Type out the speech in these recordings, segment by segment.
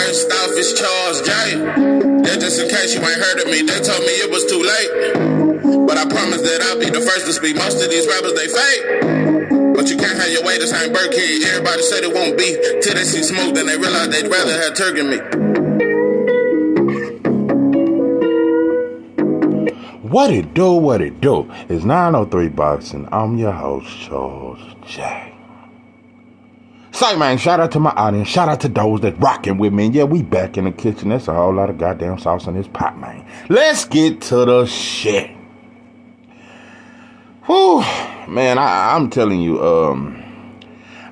First off, it's Charles J. That just in case you ain't heard of me, they told me it was too late. But I promise that I'll be the first to speak. Most of these rappers, they fake. But you can't have your way, this ain't Burger King. Everybody said it won't be till they see smoke, then they realize they'd rather have turkey meat. What it do, what it do? It's 903 Boxing. I'm your host, Charles J. Say, man, shout out to my audience. Shout out to those that rocking with me. And yeah, we back in the kitchen. There's a whole lot of goddamn sauce in this pot, man. Let's get to the shit. Whew. Man, I'm telling you,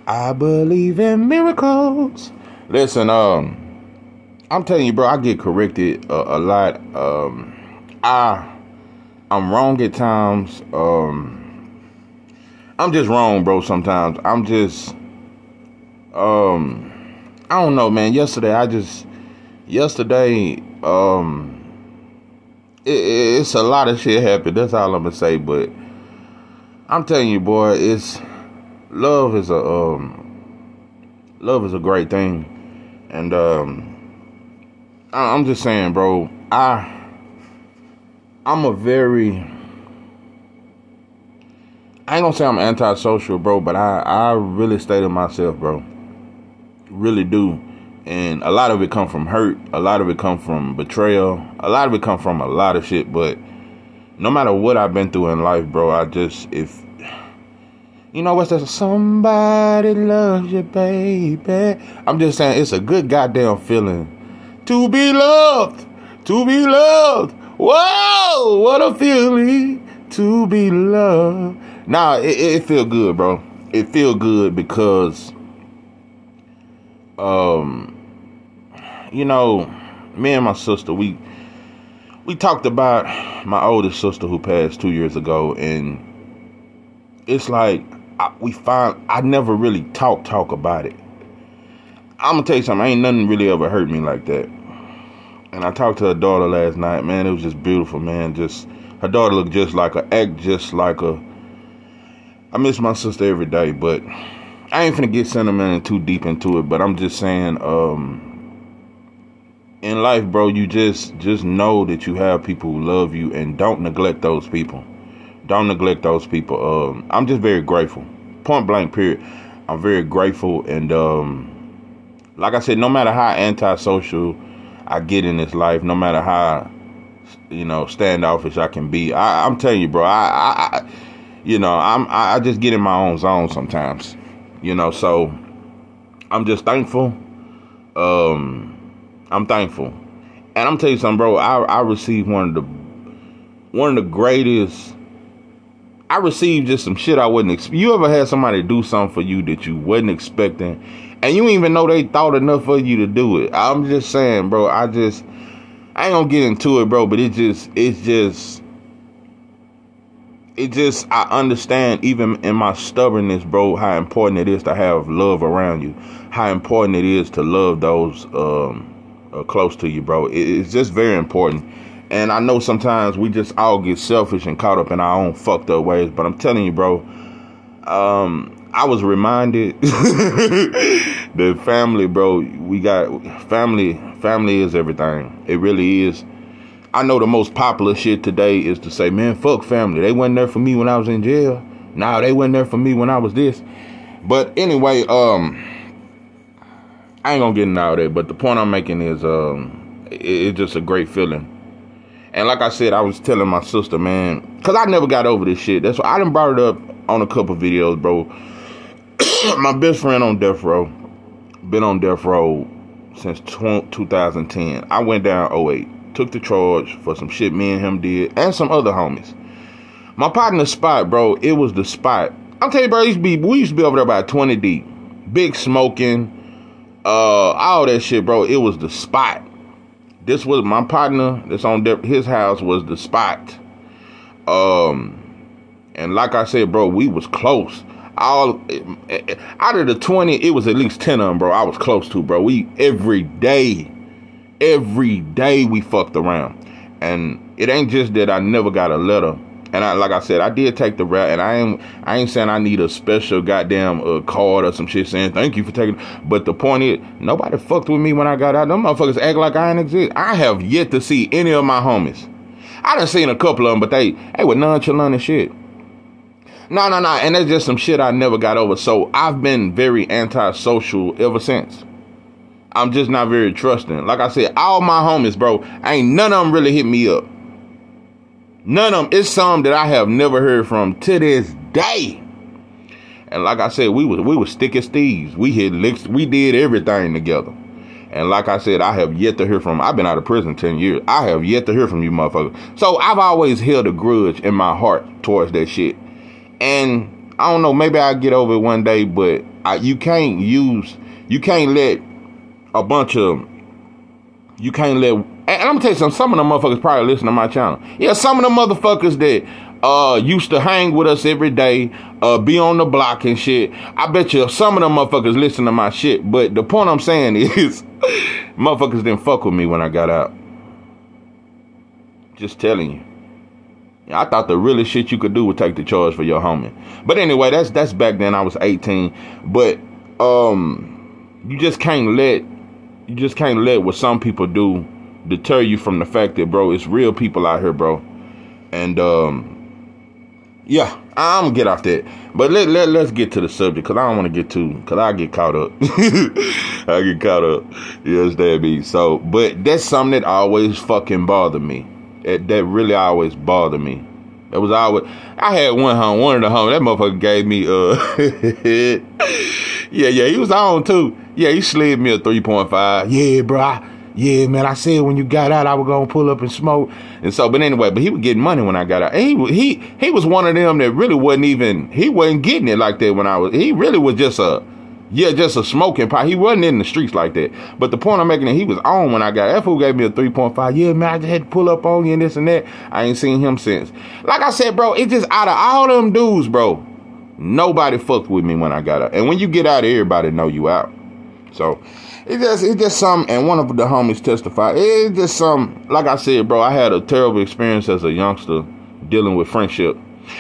I believe in miracles. Listen, I'm telling you, bro, I get corrected a lot. I'm wrong at times. I'm just wrong, bro, sometimes. I don't know, man. Yesterday, it's a lot of shit happened. That's all I'm gonna say. But I'm telling you, boy, love is a great thing, and I'm just saying, bro. I ain't gonna say I'm antisocial, bro, but I really stay to myself, bro. Really do. And a lot of it come from hurt. A lot of it come from betrayal. A lot of it come from a lot of shit. But no matter what I've been through in life, bro, if you know what's that? Somebody loves you, baby. I'm just saying, it's a good goddamn feeling to be loved. To be loved. Whoa, what a feeling to be loved. Nah, it feel good, bro. It feel good because, you know, me and my sister, we talked about my oldest sister who passed 2 years ago, and it's like I never really talk about it. I'm gonna tell you something. Ain't nothing really ever hurt me like that. And I talked to her daughter last night, man. It was just beautiful, man. Just her daughter looked just like her, act just like her. I miss my sister every day, but I ain't finna get sentimental too deep into it. But I'm just saying, in life, bro, you just know that you have people who love you, and don't neglect those people. Don't neglect those people. I'm just very grateful. Point blank, period. I'm very grateful, and like I said, no matter how antisocial I get in this life, no matter how, you know, standoffish I can be, I'm telling you, bro, I just get in my own zone sometimes, you know. So I'm just thankful. I'm thankful, and I'm telling you something, bro. I received one of the greatest. I received just some shit I wasn't expecting. You ever had somebody do something for you that you wasn't expecting, and you didn't even know they thought enough of you to do it? I'm just saying, bro, I ain't gonna get into it, bro, but I understand, even in my stubbornness, bro, how important it is to have love around you, how important it is to love those close to you, bro. It's just very important. And I know sometimes we just all get selfish and caught up in our own fucked up ways, but I'm telling you, bro, I was reminded that family, bro, we got family is everything. It really is. I know the most popular shit today is to say, man, fuck family. They wasn't there for me when I was in jail. Nah, they wasn't there for me when I was this. But anyway, I ain't gonna get into all that, but the point I'm making is it's just a great feeling. And like I said, I was telling my sister, man, because I never got over this shit. That's why I done brought it up on a couple videos, bro. My best friend on death row, been on death row since 2010. I went down 08, took the charge for some shit me and him did, and some other homies. My partner spot, bro, it was the spot. I'm telling you, bro, we used to be over there about 20 deep. Big smoking, all that shit, bro. It was the spot. This was my partner that's on his house was the spot. And like I said, bro, we was close. Out of the 20, it was at least 10 of them, bro. I was close to, bro. We every day we fucked around. And it ain't just that I never got a letter And like I said, I did take the route, and I ain't saying I need a special goddamn card or some shit saying thank you for taking. But the point is, nobody fucked with me when I got out. Them motherfuckers act like I ain't exist. I have yet to see any of my homies. I done seen a couple of them, but they were nonchalant and shit. No. And that's just some shit I never got over. So I've been very antisocial ever since. I'm just not very trusting. Like I said, all my homies, bro, ain't none of them really hit me up. None of them. It's some that I have never heard from to this day. And like I said, we were stick as thieves. We hit licks. We did everything together. And like I said, I have yet to hear from. I've been out of prison 10 years. I have yet to hear from you motherfuckers. So I've always held a grudge in my heart towards that shit. And I don't know, maybe I'll get over it one day, but you can't let a bunch of, and I'm gonna tell you something, some of them motherfuckers probably listen to my channel. Yeah, some of them motherfuckers that used to hang with us every day, be on the block and shit. I bet you some of them motherfuckers listen to my shit. But the point I'm saying is, motherfuckers didn't fuck with me when I got out. Just telling you. I thought the realest shit you could do would take the charge for your homie. But anyway, that's back then. I was 18. But you just can't let what some people do deter you from the fact that, bro, it's real people out here, bro. And yeah, I'm gonna get off that. But let's get to the subject, because I don't want to get because I get caught up. I get caught up. You understand me? So, but that's something that always fucking bothered me. That really always bothered me. That was always. I had one of the homies. That motherfucker gave me yeah, he was on too. Yeah, he slid me a 3.5. Yeah, bro. Yeah, man. I said when you got out, I was gonna pull up and smoke. And so, but anyway, but he was getting money when I got out. And he was one of them that really wasn't getting it like that when I was. He really was just a smoking pot. He wasn't in the streets like that. But the point I'm making is he was on when I got out. That fool gave me a 3.5. Yeah, man, I just had to pull up on you and this and that. I ain't seen him since. Like I said, bro, it's just out of all them dudes, bro, nobody fucked with me when I got out. And when you get out, everybody know you out. So it's just something. And one of the homies testified. It's just something. Like I said, bro, I had a terrible experience as a youngster dealing with friendship.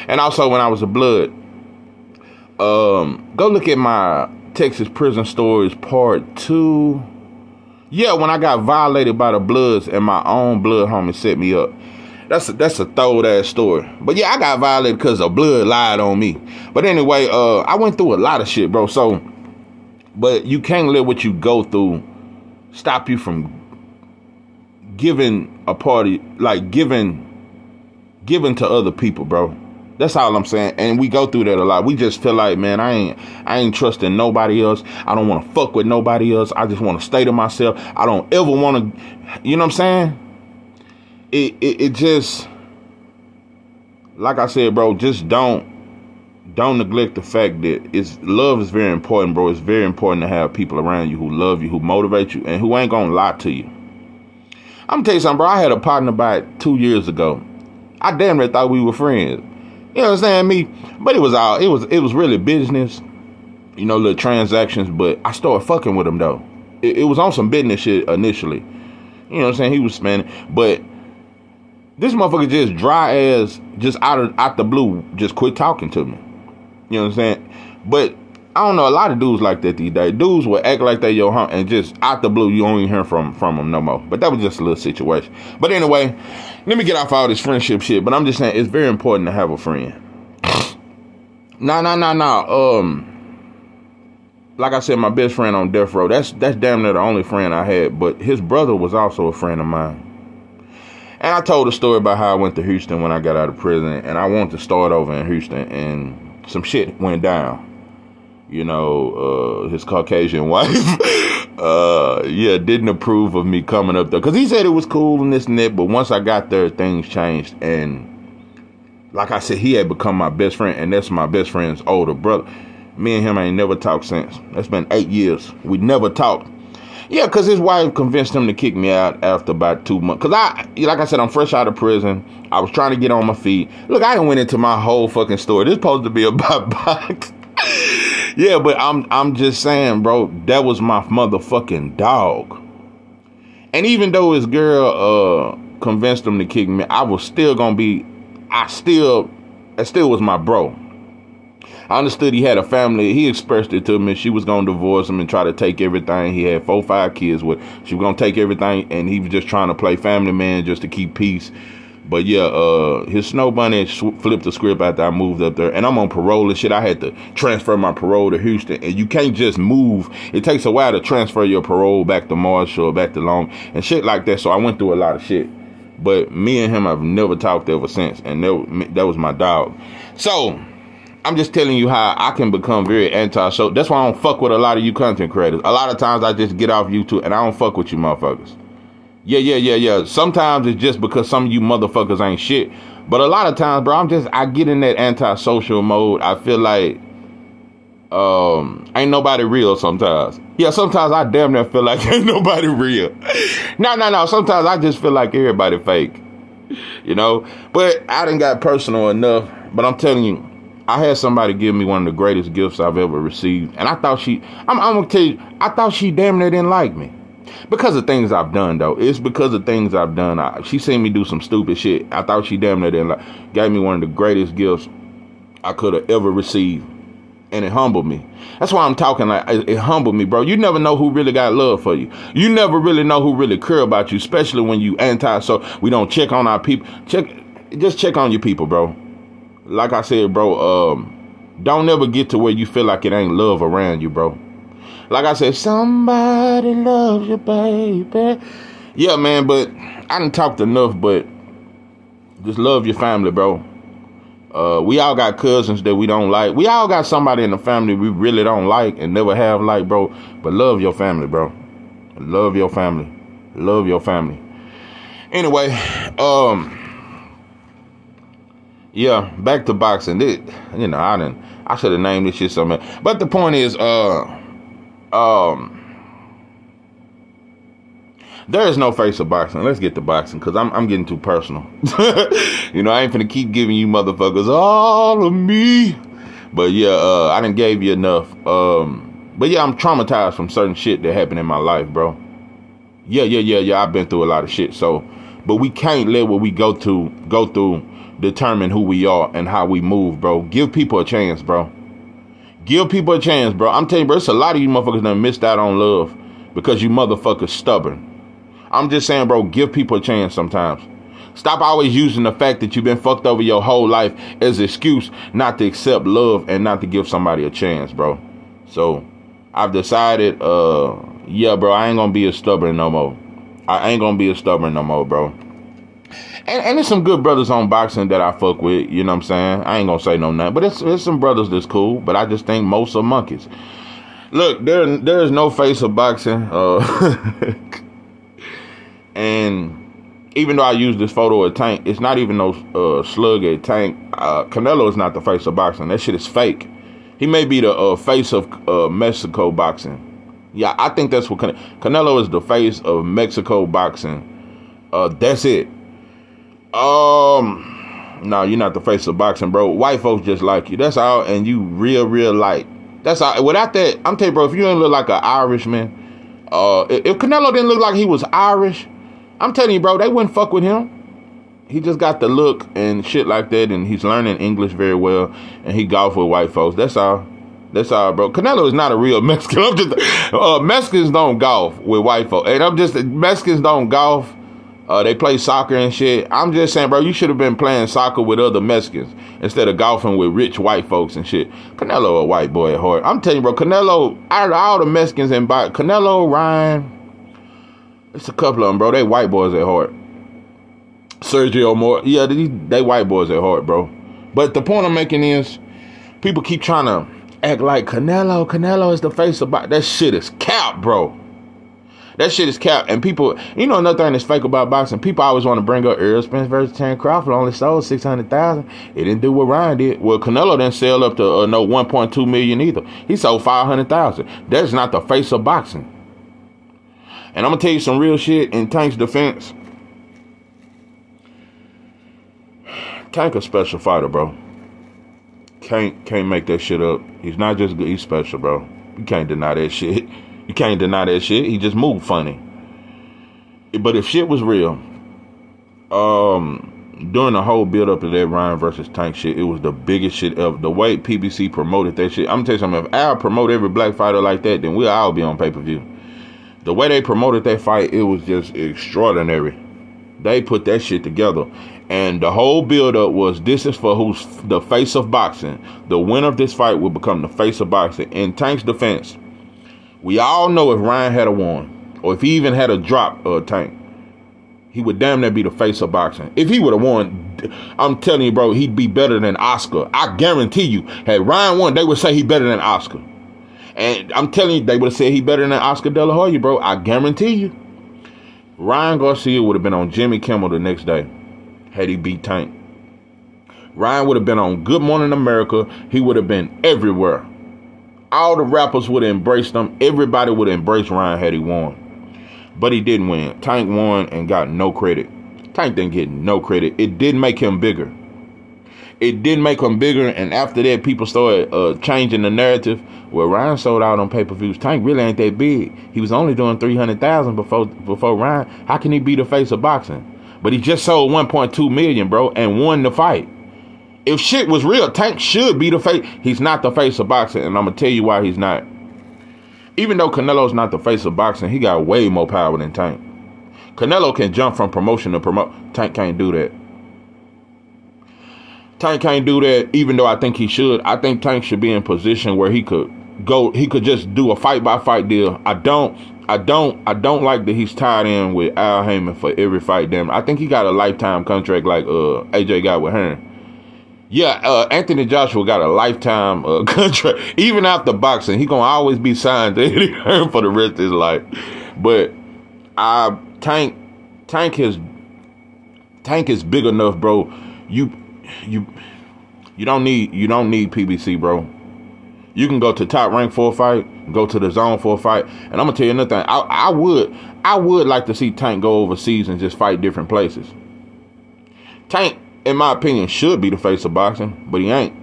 And also when I was a blood. Go look at my Texas Prison Stories Part 2. Yeah, when I got violated by the Bloods and my own blood homie set me up. That's a throwed ass story. But yeah, I got violated because a blood lied on me. But anyway, I went through a lot of shit, bro. So, but you can't let what you go through stop you from giving a party, like giving to other people, bro. That's all I'm saying. And we go through that a lot. We just feel like, man, I ain't trusting nobody else. I don't want to fuck with nobody else. I just want to stay to myself. I don't ever want to, you know what I'm saying? It just, like I said, bro, just don't neglect the fact that love is very important, bro. It's very important to have people around you who love you, who motivate you, and who ain't gonna lie to you. I'm gonna tell you something, bro. I had a partner about 2 years ago. I damn near thought we were friends. You know what I'm saying? But it was really business, you know, little transactions. But I started fucking with him though. It was on some business shit initially. You know what I'm saying? He was spending, but this motherfucker just dry ass, just out the blue, just quit talking to me. You know what I'm saying? But I don't know, a lot of dudes like that these days. Dudes will act like they your hump and just out the blue, you don't even hear from them no more. But that was just a little situation. But anyway, let me get off all this friendship shit. But I'm just saying, it's very important to have a friend. Nah. Like I said, my best friend on death row, that's damn near the only friend I had. But his brother was also a friend of mine. And I told a story about how I went to Houston when I got out of prison. And I wanted to start over in Houston. And some shit went down. You know, his Caucasian wife, didn't approve of me coming up there. Because he said it was cool and this and that. But once I got there, things changed. And like I said, he had become my best friend. And that's my best friend's older brother. Me and him ain't never talked since. That's been 8 years. We never talked. Yeah, because his wife convinced him to kick me out after about 2 months. Because like I said, I'm fresh out of prison. I was trying to get on my feet. Look, I done went into my whole fucking story. This is supposed to be about box. Yeah, but I'm just saying, bro, that was my motherfucking dog. And even though his girl convinced him to kick me, I was still gonna be, I still that still was my bro. I understood he had a family. He expressed it to me. She was going to divorce him and try to take everything. He had 4 or 5 kids with. She was going to take everything, and he was just trying to play family man just to keep peace. But yeah, his Snow Bunny flipped the script after I moved up there. And I'm on parole and shit. I had to transfer my parole to Houston. And you can't just move. It takes a while to transfer your parole back to Marshall or back to Long and shit like that. So I went through a lot of shit. But me and him, I've never talked ever since. And that was my dog. So I'm just telling you how I can become very anti-social. That's why I don't fuck with a lot of you content creators. A lot of times I just get off YouTube and I don't fuck with you motherfuckers. Yeah. Sometimes it's just because some of you motherfuckers ain't shit. But a lot of times, bro, I get in that anti-social mode. I feel like ain't nobody real sometimes. Yeah, sometimes I damn near feel like ain't nobody real. No. Sometimes I just feel like everybody fake. You know? But I done got personal enough. But I'm telling you, I had somebody give me one of the greatest gifts I've ever received. And I thought I'm gonna tell you, I thought she damn near didn't like me. Because of things I've done, though. It's because of things I've done. She seen me do some stupid shit. I thought she damn near didn't like. Gave me one of the greatest gifts I could have ever received. And it humbled me. That's why I'm talking like it humbled me, bro. You never know who really got love for you. You never really know who really care about you, especially when you so we don't check on our people. Just check on your people, bro. Like I said, bro, don't ever get to where you feel like it ain't love around you, bro. Like I said, somebody loves you, baby. Yeah, man, but I done talked enough, but just love your family, bro. We all got cousins that we don't like. We all got somebody in the family we really don't like and never have liked, bro. But love your family, bro. Love your family. Love your family. Anyway, yeah, back to boxing. I should have named this shit something. But the point is, there is no face of boxing. Let's get to boxing, because I'm getting too personal. You know, I ain't finna keep giving you motherfuckers all of me. But yeah, I done gave you enough. But yeah, I'm traumatized from certain shit that happened in my life, bro. Yeah. I've been through a lot of shit. So, but we can't let what we go through determine who we are and how we move, bro. Give people a chance, bro. Give people a chance, bro. I'm telling you, bro, it's a lot of you motherfuckers that missed out on love because you motherfuckers stubborn. I'm just saying, bro, give people a chance sometimes. Stop always using the fact that you've been fucked over your whole life as an excuse not to accept love and not to give somebody a chance, bro. So I've decided, yeah, bro, I ain't gonna be as stubborn no more. I ain't gonna be as stubborn no more, bro. And there's some good brothers on boxing that I fuck with, you know what I'm saying? I ain't gonna say no nothing, but it's some brothers that's cool, but I just think most are monkeys. Look, there is no face of boxing, and even though I use this photo of Tank, it's not even no slug at Tank. Canelo is not the face of boxing. That shit is fake. He may be the face of Mexico boxing. Yeah, I think that's what Canelo is, the face of Mexico boxing. That's it. No, you're not the face of boxing, bro. White folks just like you. That's all, and you real light. That's all. Without that, I'm telling you, bro, if you didn't look like an Irishman, if Canelo didn't look like he was Irish, I'm telling you, bro, they wouldn't fuck with him. He just got the look and shit like that, and he's learning English very well, and he golf with white folks. That's all. That's all, bro. Canelo is not a real Mexican. Mexicans don't golf with white folks. And Mexicans don't golf. They play soccer and shit. I'm just saying, bro, you should have been playing soccer with other Mexicans instead of golfing with rich white folks and shit. Canelo a white boy at heart. I'm telling you, bro, Canelo, out of all the Mexicans in boxing, Canelo, Ryan, it's a couple of them, bro. They white boys at heart. Sergio Moore, yeah, they white boys at heart, bro. But the point I'm making is, people keep trying to act like Canelo is the face of boxing. That shit is cap, bro. That shit is cap. And people, you know, another thing that's fake about boxing, people always want to bring up Errol Spence versus Terence Crawford only sold 600,000. It didn't do what Ryan did. Well, Canelo didn't sell up to no 1.2 million either. He sold 500,000. That's not the face of boxing. And I'm gonna tell you some real shit in Tank's defense. Tank a special fighter, bro. Can't make that shit up. He's not just good, he's special, bro. You can't deny that shit. You can't deny that shit. He just moved funny. But if shit was real, during the whole build up of that Ryan versus Tank shit, it was the biggest shit ever. The way PBC promoted that shit, I'm gonna tell you something. If Al promote every black fighter like that, then we'll all be on pay-per-view. The way they promoted that fight, it was just extraordinary. They put that shit together. And the whole build-up was, this is for who's the face of boxing. The winner of this fight will become the face of boxing. In Tank's defense, we all know if Ryan had a won, or if he even had a drop Tank, he would damn near be the face of boxing. If he would have won, I'm telling you, bro, he'd be better than Oscar. I guarantee you, had Ryan won, they would say he better than Oscar. And I'm telling you, they would have said he better than Oscar De La Hoya, bro. I guarantee you. Ryan Garcia would have been on Jimmy Kimmel the next day had he beat Tank. Ryan would have been on Good Morning America. He would have been everywhere. All the rappers would have embraced him. Everybody would have embraced Ryan had he won. But he didn't win. Tank won and got no credit. Tank didn't get no credit. It did make him bigger. It did make him bigger, and after that, people started changing the narrative. Well, Ryan sold out on pay-per-views. Tank really ain't that big. He was only doing 300,000 before Ryan. How can he be the face of boxing? But he just sold 1.2 million, bro, and won the fight. If shit was real, Tank should be the face. He's not the face of boxing, and I'm gonna tell you why he's not. Even though Canelo's not the face of boxing, he got way more power than Tank. Canelo can jump from promotion to promotion. Tank can't do that. Tank can't do that, even though I think he should. I think Tank should be in position where he could just do a fight-by-fight deal. I don't like that he's tied in with Al Heyman for every fight. Damn, I think he got a lifetime contract like AJ got with Hearn. Yeah, Anthony Joshua got a lifetime contract. Even after boxing, he gonna always be signed to Eddie Hearn for the rest of his life. But Tank is big enough, bro. You don't need PBC, bro. You can go to Top Rank for a fight, go to the Zone for a fight, and I'm gonna tell you another thing. I would like to see Tank go overseas and just fight different places. Tank, in my opinion, should be the face of boxing, but he ain't.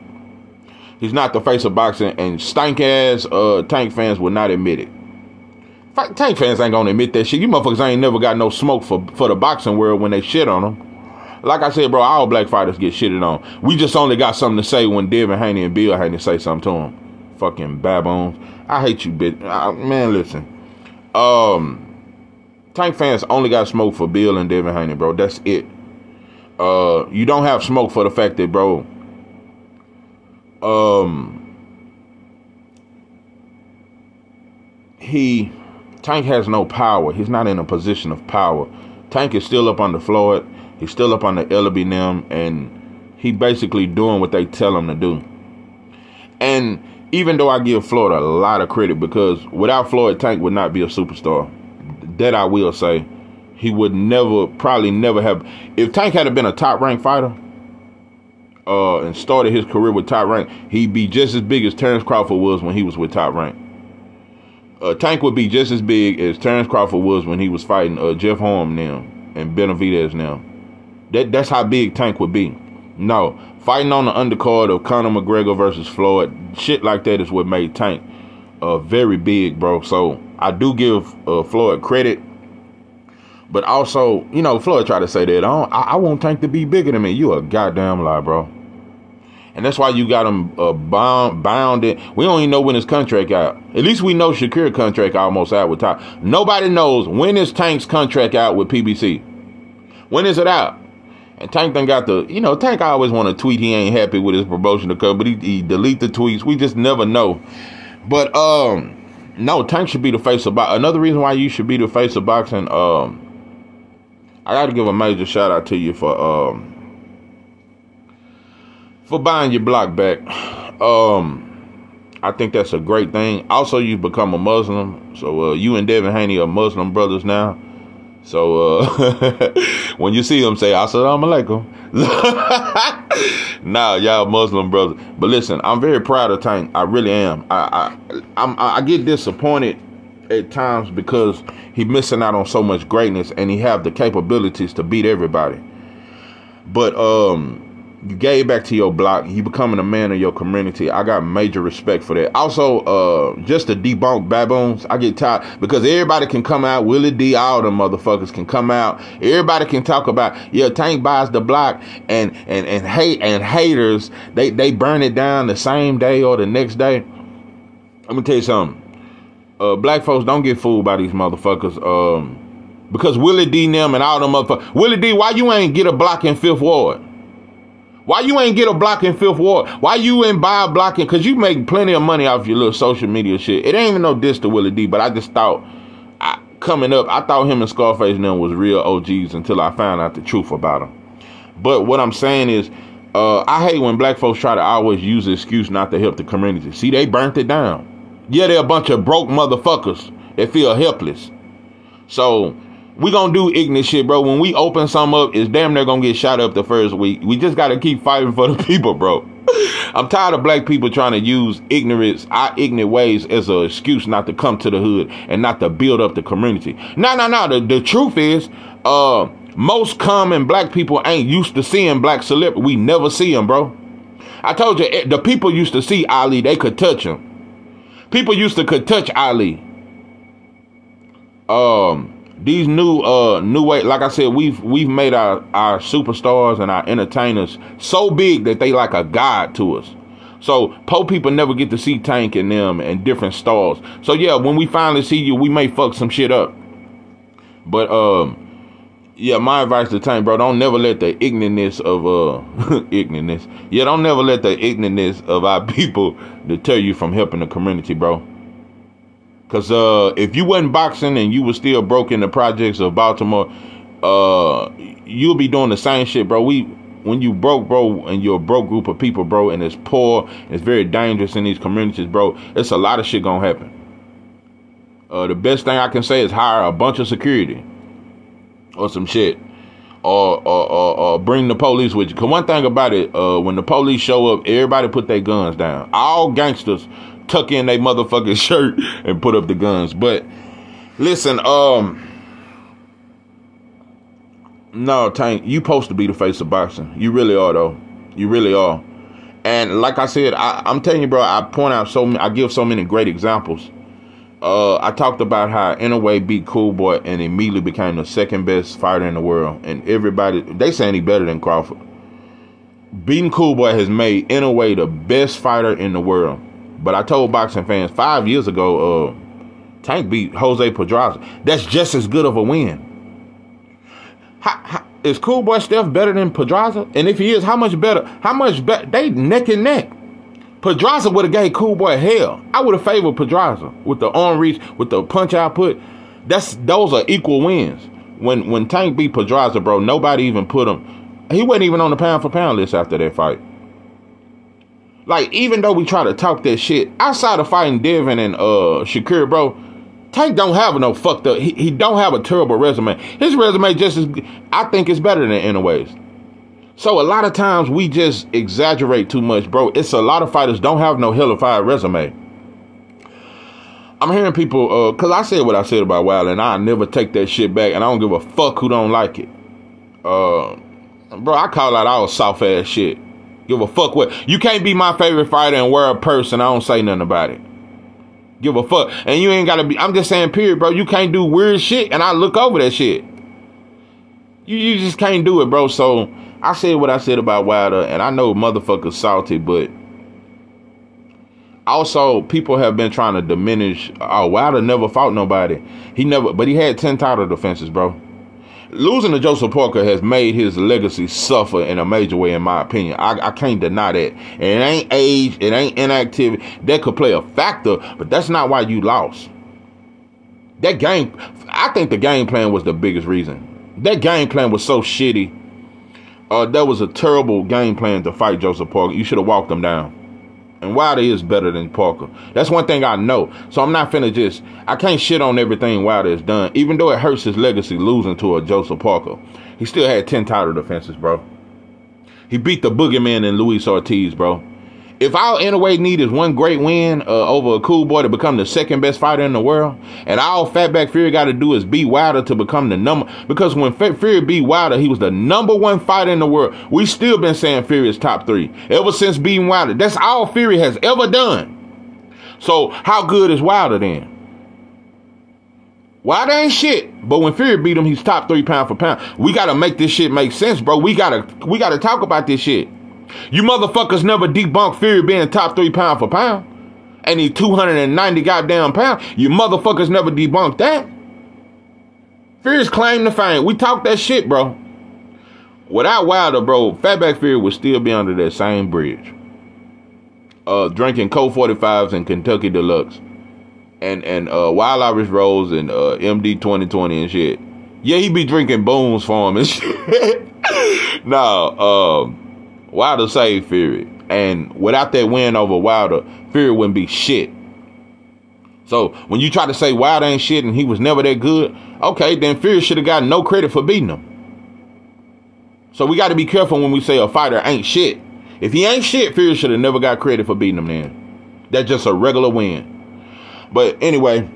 He's not the face of boxing, and stank ass Tank fans will not admit it. Tank fans ain't gonna admit that shit. You motherfuckers ain't never got no smoke for the boxing world when they shit on them. Like I said, bro, all black fighters get shitted on. We just only got something to say when Devin Haney and Bill Haney say something to him. Fucking baboons. I hate you, bitch. Man, listen. Tank fans only got smoke for Bill and Devin Haney, bro. That's it. You don't have smoke for the fact that, bro, Tank has no power. He's not in a position of power. Tank is still up under Floyd. He's still up under Ellaby Nim, and he basically doing what they tell him to do. And even though I give Floyd a lot of credit, because without Floyd, Tank would not be a superstar. That I will say. He would probably never have. If Tank had been a top-ranked fighter and started his career with Top Rank, he'd be just as big as Terrence Crawford was when he was with Top Rank. Tank would be just as big as Terrence Crawford was when he was fighting Jeff Horn now and Benavidez now. That's how big Tank would be. No, fighting on the undercard of Conor McGregor versus Floyd, shit like that is what made Tank very big, bro. So I do give Floyd credit. But also, you know, Floyd tried to say that, I want Tank to be bigger than me. You a goddamn lie, bro. And that's why you got him bounded. We don't even know when his contract out. At least we know Shakir's contract almost out with Top. Nobody knows when is Tank's contract out with PBC. When is it out? And Tank done got Tank always want to tweet he ain't happy with his promotion to come, but he delete the tweets. We just never know. But, no, Tank should be the face of boxing. Another reason why you should be the face of boxing, I got to give a major shout out to you for buying your block back. I think that's a great thing. Also, you've become a Muslim. So you and Devin Haney are Muslim brothers now. So when you see them, say Assalamu alaikum. Nah, y'all Muslim brothers. But listen, I'm very proud of Tank. I really am. I get disappointed at times because he missing out on so much greatness, and he have the capabilities to beat everybody. But You gave back to your block. You becoming a man of your community. I got major respect for that. Also, just to debunk baboons, I get tired because everybody can come out. Willie D, all them motherfuckers can come out. Everybody can talk about, yeah, Tank buys the block and haters. They burn it down the same day or the next day. Let me tell you something. Black folks, don't get fooled by these motherfuckers. Because Willie D them and all them motherfuckers. Willie D, why you ain't get a block in 5th Ward? Why you ain't get a block in 5th Ward? Why you ain't buy a block in? Because you make plenty of money off your little social media shit. It ain't even no diss to Willie D, but I just thought, coming up, I thought him and Scarface and them was real OGs until I found out the truth about them. But what I'm saying is, I hate when black folks try to always use the excuse not to help the community. See, they burnt it down. Yeah, they're a bunch of broke motherfuckers that feel helpless. So we gonna do ignorant shit, bro. When we open some up, it's damn near gonna get shot up the first week. We just gotta keep fighting for the people, bro. I'm tired of black people trying to use ignorance, our ignorant ways as an excuse not to come to the hood and not to build up the community. No. The truth is, most common black people ain't used to seeing black celebrities. We never see them, bro. I told you, the people used to see Ali, they could touch him. People used to could touch Ali. These new way, like I said, we've made our superstars and our entertainers so big that they like a god to us. So poor people never get to see Tank and them and different stars. So yeah, when we finally see you, we may fuck some shit up. But yeah, my advice to Tank, bro, don't never let the ignorance of ignorance. Yeah, don't never let the ignorance of our people deter you from helping the community, bro. Cause if you wasn't boxing and you was still broke in the projects of Baltimore, you'll be doing the same shit, bro. When you broke, bro, and you're a broke group of people, bro, and it's poor, it's very dangerous in these communities, bro. It's a lot of shit gonna happen. The best thing I can say is hire a bunch of security or some shit, or bring the police with you. Cause one thing about it, when the police show up, everybody put their guns down. All gangsters tuck in their motherfucking shirt and put up the guns. But listen, no, Tank, you supposed to be the face of boxing. You really are, though. You really are. And like I said, I'm telling you, bro, I give so many great examples. I talked about how Inoue beat Cool Boy and immediately became the second best fighter in the world. And everybody, they saying he better than Crawford. Beating Cool Boy has made Inoue the best fighter in the world. But I told boxing fans 5 years ago, Tank beat Jose Pedraza. That's just as good of a win. Is Cool Boy Steph better than Pedraza? And if he is, how much better? They neck and neck. Pedraza would have gave Cool Boy hell. I would have favored Pedraza with the arm reach, with the punch output. Those are equal wins. When Tank beat Pedraza, bro, nobody even put him. He wasn't even on the pound for pound list after that fight. Like, even though we try to talk that shit, outside of fighting Devin and Shakur, bro, Tank don't have no fucked up. He don't have a terrible resume. His resume just is, I think it's better than Inoue's. So a lot of times we just exaggerate too much, bro. It's a lot of fighters don't have no hellified resume. I'm hearing people, because I said what I said about Wilder, and I never take that shit back, and I don't give a fuck who don't like it. Bro, I call out all soft-ass shit. Give a fuck what. You can't be my favorite fighter and wear a purse and I don't say nothing about it. Give a fuck. And you ain't gotta be, I'm just saying, period, bro. You can't do weird shit and I look over that shit. You just can't do it, bro. So I said what I said about Wilder, and I know motherfuckers salty, but also people have been trying to diminish, oh, Wilder never fought nobody. But he had 10 title defenses, bro. Losing to Joseph Parker has made his legacy suffer in a major way, in my opinion. I can't deny that. And it ain't age, it ain't inactivity. That could play a factor, but that's not why you lost. That game, I think the game plan was the biggest reason. That game plan was so shitty. That was a terrible game plan to fight Joseph Parker. You should have walked him down. And Wilder is better than Parker. That's one thing I know. So I'm not finna I can't shit on everything Wilder has done. Even though it hurts his legacy losing to a Joseph Parker. He still had 10 title defenses, bro. He beat the boogeyman in Luis Ortiz, bro. If all Inoue need is one great win over a Cool Boy to become the second best fighter in the world, and all Fatback Fury got to do is beat Wilder to become the number, because when Fury beat Wilder, he was the #1 fighter in the world. We still been saying Fury is top 3 ever since beating Wilder. That's all Fury has ever done. So how good is Wilder then? Wilder ain't shit, but when Fury beat him, he's top 3 pound for pound. We gotta make this shit make sense, bro. We gotta talk about this shit. You motherfuckers never debunked Fury being top 3 pound for pound, and he 290 goddamn pounds. You motherfuckers never debunked that. Fury's claim to fame. We talked that shit, bro. Without Wilder, bro, Fatback Fury would still be under that same bridge, drinking Colt 45s and Kentucky Deluxe, and Wild Irish Rose and MD 2020 and shit. Yeah, he be drinking Boone's for him and shit. No, Wilder saved Fury, and without that win over Wilder, Fury wouldn't be shit. So when you try to say Wilder ain't shit and he was never that good, okay, then Fury should have gotten no credit for beating him. So we got to be careful when we say a fighter ain't shit. If he ain't shit, Fury should have never got credit for beating him then. That's just a regular win. But anyway,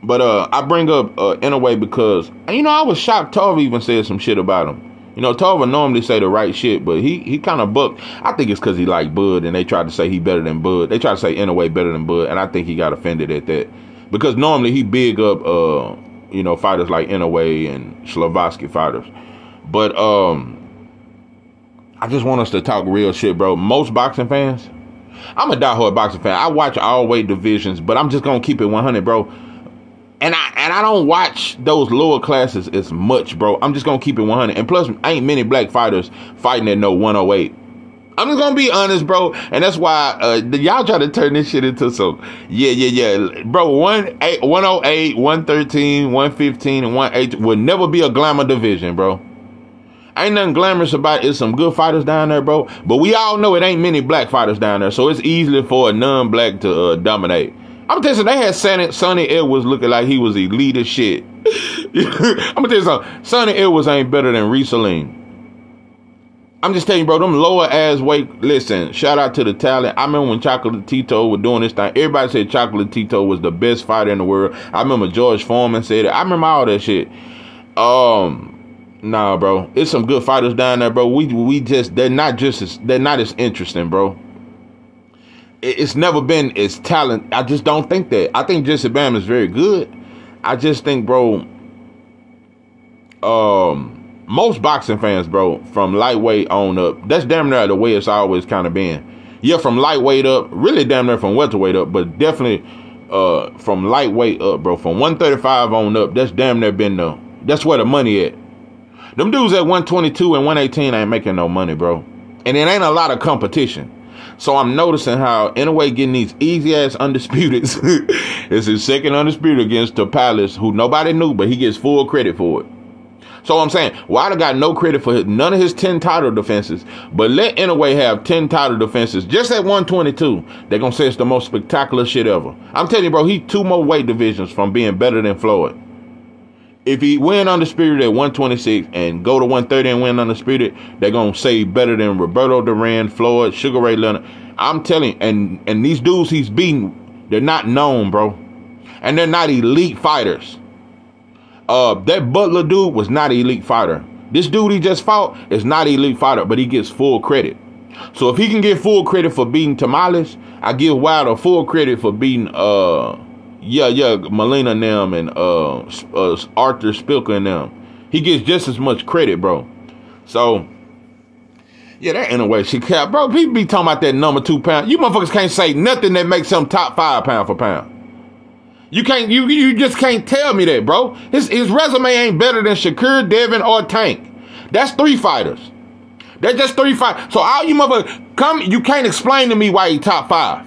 I bring up Inoue because, you know, I was shocked Tarver even said some shit about him. You know, Tarver normally say the right shit, but he kind of bucked. I think it's because he like Bud, and they tried to say he better than Bud. They tried to say Inoue better than Bud, and I think he got offended at that. Because normally he big up, you know, fighters like Inoue and Slavaski fighters. But I just want us to talk real shit, bro. Most boxing fans, I'm a diehard boxing fan. I watch all weight divisions, but I'm just going to keep it 100, bro. And I don't watch those lower classes as much, bro. I'm just going to keep it 100. And plus, ain't many black fighters fighting at no 108. I'm just going to be honest, bro. And that's why y'all try to turn this shit into some, yeah. Bro, 108, 113, 115, and 118 will never be a glamour division, bro. Ain't nothing glamorous about it. It's some good fighters down there, bro. But we all know it ain't many black fighters down there. So it's easy for a non-black to dominate. I'm telling you, they had Sonny Edwards looking like he was elite as shit. I'm gonna tell you something. Sonny Edwards ain't better than Reese Salim. I'm just telling you, bro, them lower ass weight. Listen, shout out to the talent. I remember when Chocolatito was doing this thing. Everybody said Chocolatito was the best fighter in the world. I remember George Foreman said it. I remember all that shit. Nah, bro. It's some good fighters down there, bro. They're not as interesting, bro. It's never been as talent. I just don't think that. I think Jesse Bam is very good. I just think, bro, most boxing fans, bro, from lightweight on up, that's damn near the way it's always kind of been. Yeah, from lightweight up, really damn near from welterweight up, but definitely from lightweight up, bro, from 135 on up, that's damn near been that's where the money at. Them dudes at 122 and 118 ain't making no money, bro. And it ain't a lot of competition. So I'm noticing how Inoue getting these easy ass undisputeds. It's his second undisputed against Tapales, who nobody knew, but he gets full credit for it. So I'm saying, Wilder got no credit for none of his 10 title defenses, but let Inoue have 10 title defenses just at 122. They're going to say it's the most spectacular shit ever. I'm telling you, bro, he 2 more weight divisions from being better than Floyd. If he win undisputed at 126 and go to 130 and win undisputed, they're going to say better than Roberto Duran, Floyd, Sugar Ray Leonard. I'm telling you, and these dudes he's beating, they're not known, bro. And they're not elite fighters. That Butler dude was not an elite fighter. This dude he just fought is not an elite fighter, but he gets full credit. So if he can get full credit for beating Tamales, I give Wilder full credit for beating Molina and them and Arthur Spilker and them. He gets just as much credit, bro. So yeah, that Inoue she kept, bro. People be talking about that number 2 pound. You motherfuckers can't say nothing that makes him top 5 pound for pound. You can't. You just can't tell me that, bro. His resume ain't better than Shakur, Devin, or Tank. That's 3 fighters. They're just 3 fighters. So all you motherfuckers you can't explain to me why he top 5.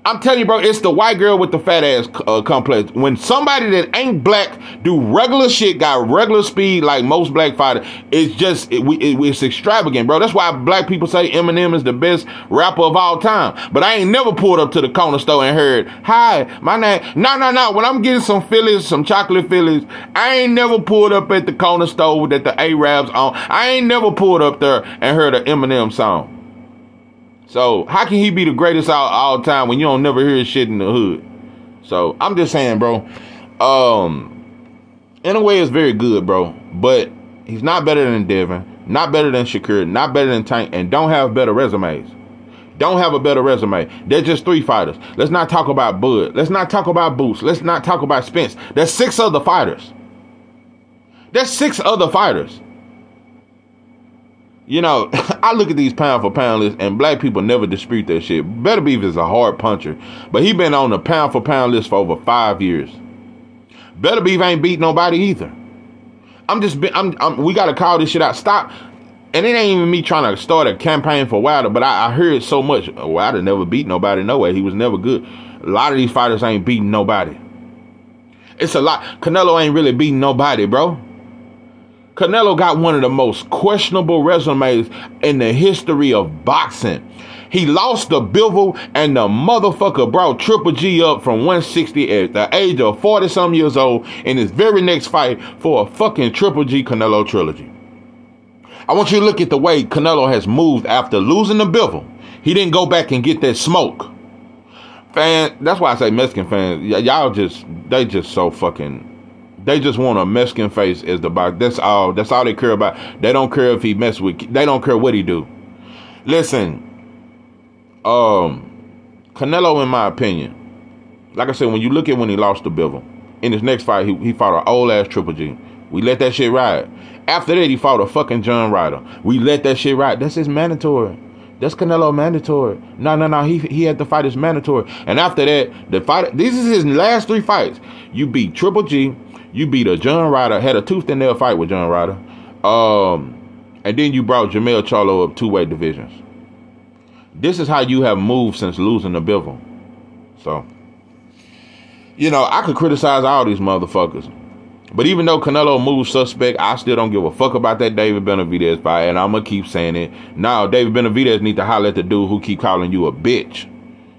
I'm telling you, bro, it's the white girl with the fat ass complex. When somebody that ain't black do regular shit, got regular speed like most black fighters, it's extravagant, bro. That's why black people say Eminem is the best rapper of all time. But I ain't never pulled up to the corner store and heard, "Hi, my name." No. When I'm getting some Phillies, some chocolate Phillies, I ain't never pulled up at the corner store that the Arabs on. I ain't never pulled up there and heard an Eminem song. So how can he be the greatest all time when you don't never hear his shit in the hood? So I'm just saying, bro. In a way, it's very good, bro. But he's not better than Devin, not better than Shakur, not better than Tank, and don't have better resumes. Don't have a better resume. They're just 3 fighters. Let's not talk about Bud. Let's not talk about Boots. Let's not talk about Spence. There's 6 other fighters. There's 6 other fighters. You know, I look at these pound for pound lists, and black people never dispute that shit. Better Beef is a hard puncher, but he been on the pound for pound list for over 5 years. Better Beef ain't beat nobody either. We gotta call this shit out. Stop. And it ain't even me trying to start a campaign for Wilder, but I heard so much. Wilder never beat nobody. No way. He was never good. A lot of these fighters ain't beating nobody. It's a lot. Canelo ain't really beating nobody, bro. Canelo got one of the most questionable resumes in the history of boxing. He lost to Bivol, and the motherfucker brought Triple G up from 160 at the age of 40-some years old in his very next fight for a fucking Triple G Canelo trilogy. I want you to look at the way Canelo has moved after losing to Bivol. He didn't go back and get that smoke. That's why I say Mexican fans, they just so fucking... They just want a Mexican face as the box. That's all they care about. They don't care if he mess with. They don't care what he do. Listen, Canelo, in my opinion, like I said, when you look at when he lost to Bivol, in his next fight, he fought an old ass Triple G. We let that shit ride. After that, he fought a fucking John Ryder. We let that shit ride. That's his mandatory. That's Canelo mandatory. No. He had to fight his mandatory. And after that, these is his last 3 fights. You beat Triple G. You beat a John Ryder, had a tooth and nail fight with John Ryder. And then you brought Jermell Charlo up 2-weight divisions. This is how you have moved since losing to Bivol. So, you know, I could criticize all these motherfuckers. But even though Canelo moves suspect, I still don't give a fuck about that David Benavidez fight. And I'm going to keep saying it. Now, David Benavidez need to holler at the dude who keep calling you a bitch.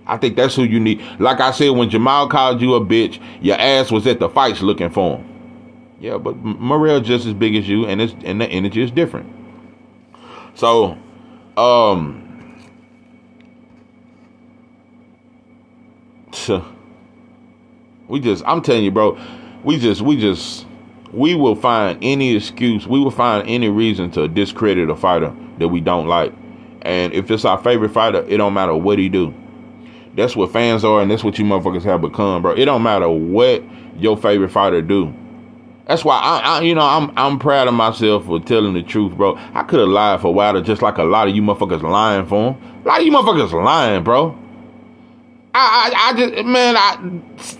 I think that's who you need. Like I said, when Jamal called you a bitch, your ass was at the fights looking for him. Yeah, but Morrell just as big as you, and the energy is different. So, I'm telling you, bro, we will find any excuse, we will find any reason to discredit a fighter that we don't like. And if it's our favorite fighter, it don't matter what he do. That's what fans are, and that's what you motherfuckers have become, bro. It don't matter what your favorite fighter do. That's why I'm proud of myself for telling the truth, bro. I could have lied for Wilder just like a lot of you motherfuckers lying for him. A lot of you motherfuckers lying, bro.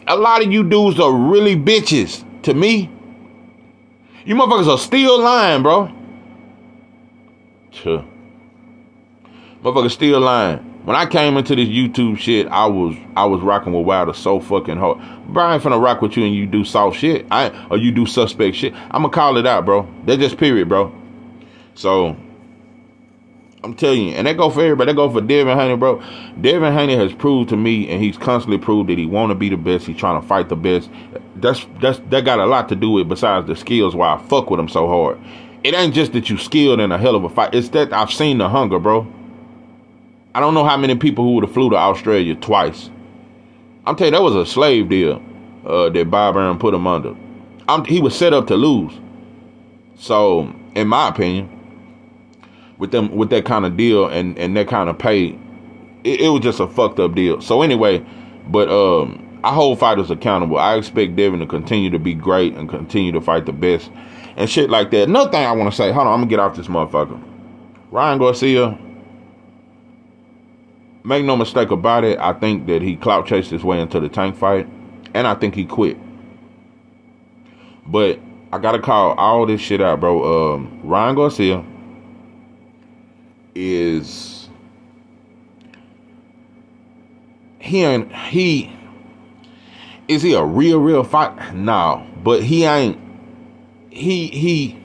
A lot of you dudes are really bitches to me. You motherfuckers are still lying, bro. Motherfuckers still lying. When I came into this YouTube shit, I was rocking with Wilder so fucking hard. Bro, I ain't finna rock with you and you do soft shit. Or you do suspect shit. I'ma call it out, bro. That's just period, bro. So, I'm telling you, and that go for everybody. That go for Devin Haney, bro. Devin Haney has proved to me, and he's constantly proved that he want to be the best. He's trying to fight the best. That got a lot to do with besides the skills why I fuck with him so hard. It ain't just that you skilled in a hell of a fight. It's that I've seen the hunger, bro. I don't know how many people who would have flew to Australia twice. I'm telling you, that was a slave deal that Bob Arum put him under. He was set up to lose. So, in my opinion, with that kind of deal and that kind of pay, it was just a fucked up deal. So anyway, but I hold fighters accountable. I expect Devin to continue to be great and continue to fight the best and shit like that. Another thing I want to say, hold on, I'm gonna get off this motherfucker. Ryan Garcia, make no mistake about it, I think that he clout chased his way into the Tank fight, and I think he quit. But I gotta call all this shit out, bro. Ryan Garcia is he a real fight? No, but he ain't. I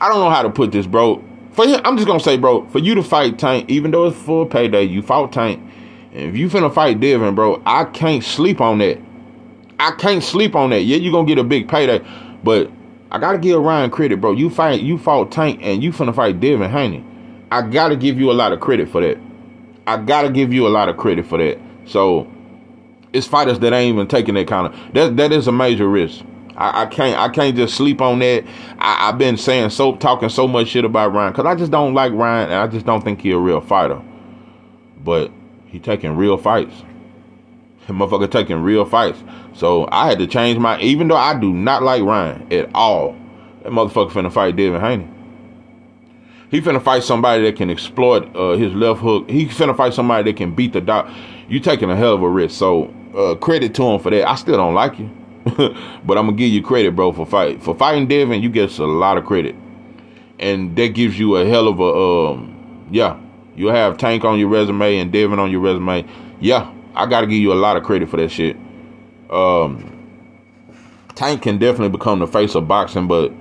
don't know how to put this, bro. For him, I'm just gonna say, bro, for you to fight Tank, even though it's full payday, you fought Tank. And if you finna fight Devin, bro, I can't sleep on that. Yeah, you gonna get a big payday, but I gotta give Ryan credit, bro. You fought Tank, and you finna fight Devin Haney. I gotta give you a lot of credit for that. I gotta give you a lot of credit for that. So it's fighters that ain't even taking that kind of that is a major risk. I can't just sleep on that. I've been talking so much shit about Ryan because I just don't like Ryan, and I just don't think he a real fighter. But he taking real fights. That motherfucker taking real fights. So I had to change even though I do not like Ryan at all, that motherfucker finna fight Devin Haney. He finna fight somebody that can exploit his left hook. He finna fight somebody that can beat the dog. You taking a hell of a risk. So credit to him for that. I still don't like you. But I'm gonna give you credit, bro, for fighting Devin. You get a lot of credit, and that gives you a hell of a you have Tank on your resume and Devin on your resume. Yeah, I gotta give you a lot of credit for that shit. Tank can definitely become the face of boxing, but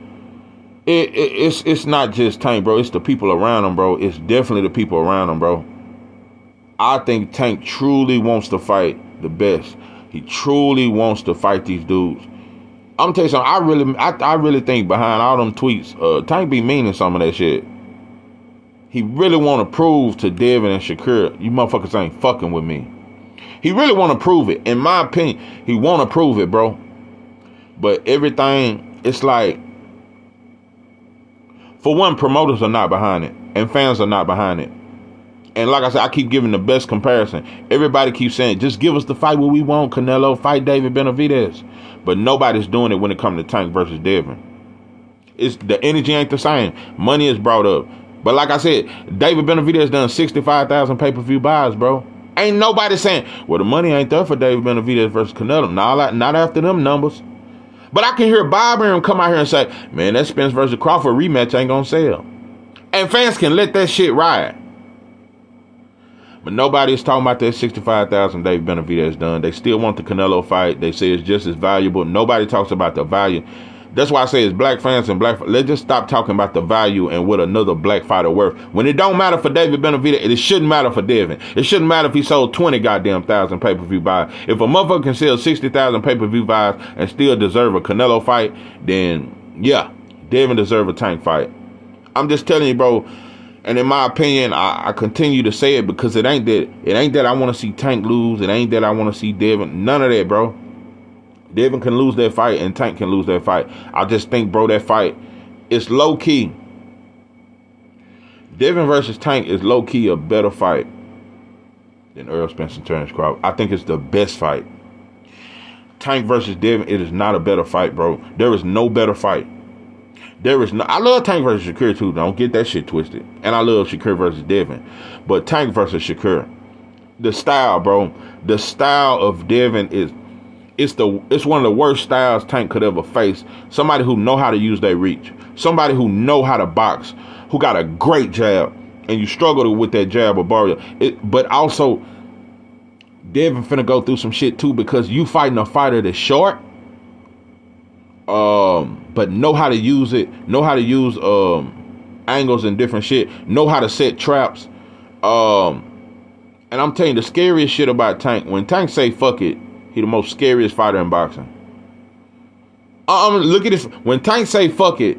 it's not just Tank, bro. It's the people around him, bro. It's definitely the people around him, bro. I think Tank truly wants to fight the best. He truly wants to fight these dudes. I'm gonna tell you something. I really think behind all them tweets, Tank be meaning some of that shit. He really want to prove to Devin and Shakur, you motherfuckers ain't fucking with me. He really want to prove it. In my opinion, he want to prove it, bro. But everything, it's like, for one, promoters are not behind it, and fans are not behind it. And like I said, I keep giving the best comparison. Everybody keeps saying, just give us the fight what we want. Canelo, fight David Benavidez. But nobody's doing it when it comes to Tank versus Devin. The energy ain't the same. Money is brought up. But like I said, David Benavidez done 65,000 pay-per-view buys, bro. Ain't nobody saying, well, the money ain't there for David Benavidez versus Canelo. Not after them numbers. But I can hear Bob Arum come out here and say, man, that Spence versus Crawford rematch ain't gonna sell. And fans can let that shit ride. But nobody's talking about that 65,000 David Benavidez done. They still want the Canelo fight. They say it's just as valuable. Nobody talks about the value. That's why I say it's black fans and black. Let's just stop talking about the value and what another black fighter worth. When it don't matter for David Benavidez, it shouldn't matter for Devin. It shouldn't matter if he sold 20 goddamn thousand pay-per-view buys. If a motherfucker can sell 60,000 pay-per-view buys and still deserve a Canelo fight, then yeah, Devin deserve a Tank fight. I'm just telling you, bro. And in my opinion, I continue to say it because it ain't that I want to see Tank lose. It ain't that I want to see Devin. None of that, bro. Devin can lose that fight and Tank can lose that fight. I just think, bro, that fight is low key. Devin versus Tank is low key a better fight than Errol Spence and Terence Crawford. I think it's the best fight. Tank versus Devin, it is not a better fight, bro. There is no better fight. There is no. I love Tank versus Shakur too. Don't get that shit twisted. And I love Shakur versus Devin, but Tank versus Shakur, the style, bro. The style of Devin is. It's one of the worst styles Tank could ever face. Somebody who know how to use their reach. Somebody who know how to box. Who got a great jab. And you struggle with that jab with Barrio. But also, Devin finna go through some shit too because you fighting a fighter that's short. But know how to use it. Know how to use angles and different shit. Know how to set traps. And I'm telling you, the scariest shit about Tank, when Tank say fuck it, he the most scariest fighter in boxing. Look at this. When Tank say fuck it,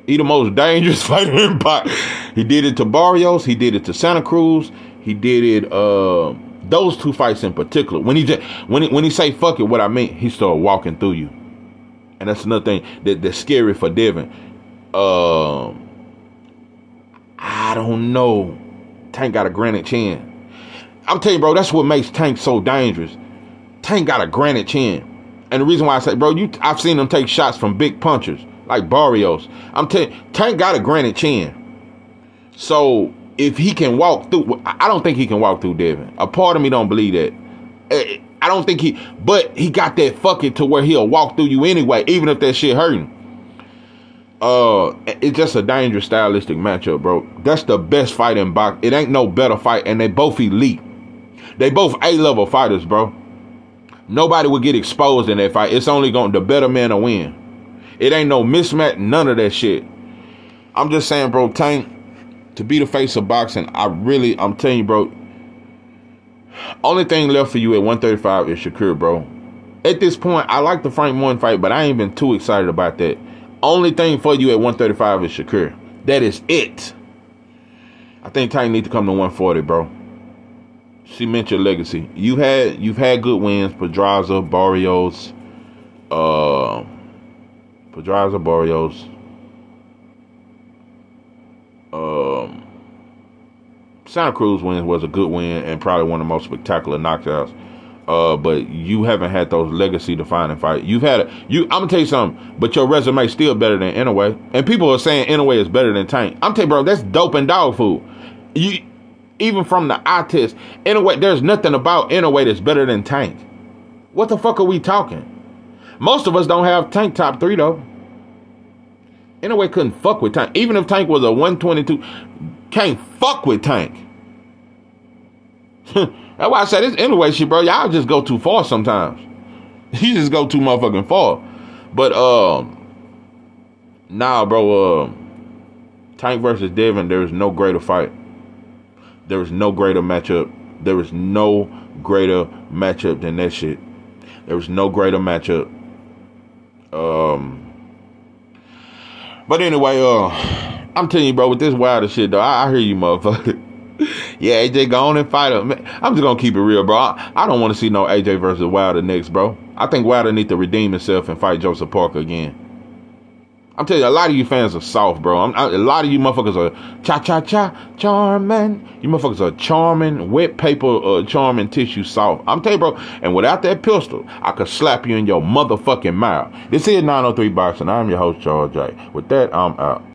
he the most dangerous fighter in boxing. He did it to Barrios. He did it to Santa Cruz. He did it, those two fights in particular. When he say fuck it, what I mean, he started walking through you. And that's another thing that's scary for Devin. I don't know. Tank got a granite chin. I'm telling you, bro, that's what makes Tank so dangerous. Tank got a granite chin. And the reason why I say, bro, I've seen him take shots from big punchers, like Barrios. I'm telling you, Tank got a granite chin. So if he can walk through, I don't think he can walk through Devin. A part of me don't believe that. I don't think but he got that fuck it to where he'll walk through you anyway, even if that shit hurting. It's just a dangerous stylistic matchup, bro. That's the best fight in boxing. It ain't no better fight, and they both elite. They both A-level fighters, bro. Nobody will get exposed in that fight. It's only the better man to win. It ain't no mismatch, none of that shit. I'm just saying, bro, Tank, to be the face of boxing, I'm telling you, bro, only thing left for you at 135 is Shakur, bro. At this point, I like the Frank Warren fight, but I ain't been too excited about that. Only thing for you at 135 is Shakur. That is it. I think Tank need to come to 140, bro. Cement your legacy. You've had good wins. Pedraza, Barrios, Santa Cruz win was a good win and probably one of the most spectacular knockouts. But you haven't had those legacy defining fights. I'm gonna tell you something, but your resume still better than Inoue. And people are saying Inoue is better than Tank. I'm telling you, bro, that's dope and dog food. Even from the eye test, Inoue, there's nothing about Inoue that's better than Tank. What the fuck are we talking? Most of us don't have Tank top 3 though. Inoue couldn't fuck with Tank. Even if Tank was a 122, can't fuck with Tank. That's why I say this Inoue shit, bro. Y'all just go too far sometimes. You just go too motherfucking far. But nah, bro. Tank versus Devin, there is no greater fight. There is no greater matchup. There is no greater matchup than that shit. There is no greater matchup. But anyway, I'm telling you, bro, with this Wilder shit, though, I hear you, motherfucker. Yeah, AJ, go on and fight him. I'm just gonna keep it real, bro. I don't want to see no AJ versus Wilder next, bro. I think Wilder need to redeem himself and fight Joseph Parker again. I'm telling you, a lot of you fans are soft, bro. A lot of you motherfuckers are charming. You motherfuckers are charming, wet paper, charming tissue soft. I'm telling you, bro, and without that pistol, I could slap you in your motherfucking mouth. This is 903 Boxing. I'm your host, Charles J. With that, I'm out.